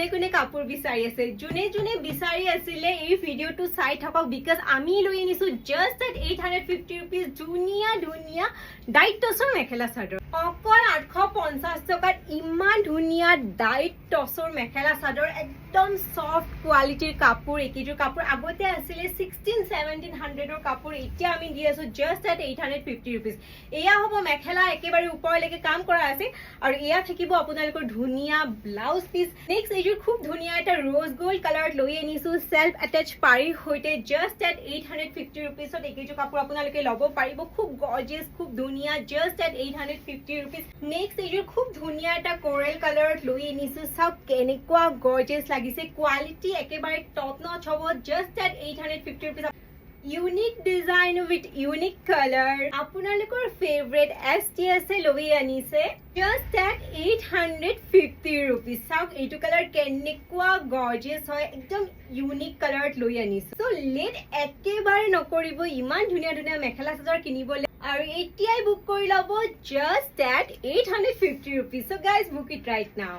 কোনে কোনে কাপোৰ বিচাৰি আছে যোনে বিচাৰি আছিলে এই ভিডিওটো চাই থাকক বিকজ আমি লৈ আনিছো জাস্ট এট 850 rupees ধুনীয়া ধুনীয়া ডাইট টছৰ মেখেলা চাদৰ অকল 850 টকাত ইমান ধুনীয়া ডাইট টছৰ মেখেলা চাদৰ একদম সফট কোৱালিটিৰ কাপোৰ একিজোৰ কাপোৰ আগতে আছিলে 16-1700 ৰ কাপোৰ এতিয়া আমি দি আছো জাস্ট এট 850 rupees এয়া হ'ব মেখেলা একেবাৰে ওপৰলৈকে কাম কৰা আছে আৰু এয়া থাকিব আপোনালোকৰ ধুনীয়া ব্লাউজ পিস নেক্সট এইযোৰ খুব ধুনীয়া এটা ৰ'জ গোল্ড কালাৰত লৈ আনিছো সেলফ অ্যাটাচ পাৰীৰ সৈতে জাস্ট এট 850 rupees ত এইযোৰ কাপোৰ আপোনালোকে ল'ব পাৰিব খুব গৰ্জিয়াস খুব ধুনীয়া জাস্ট এট 850 rupees নেক্সট এইযোৰ খুব ধুনীয়া এটা কোৰেল কালাৰত লৈ আনিছো সব কেনেকুৱা গৰ্জিয়াস লাগিছে কোৱালিটি একেবাৰে টপ নচ হ'ব just at 850 rupees unique design with unique color আপোনালোকৰ favorite STS লৈ আনিছে just at 850 rupees চাওক এইটো কালাৰ কেনেকুৱা গৰ্জিয়াস হয় একদম ইউনিক কালাৰত লৈ আনিছে সো লেট একেবাৰে নকৰিব ইমান ধুনীয়া ধুনীয়া মেখেলা চাদৰ কিনিবলৈ আৰু এতিয়াই বুক কৰি ল'ব just at 850 rupees so guys book it right now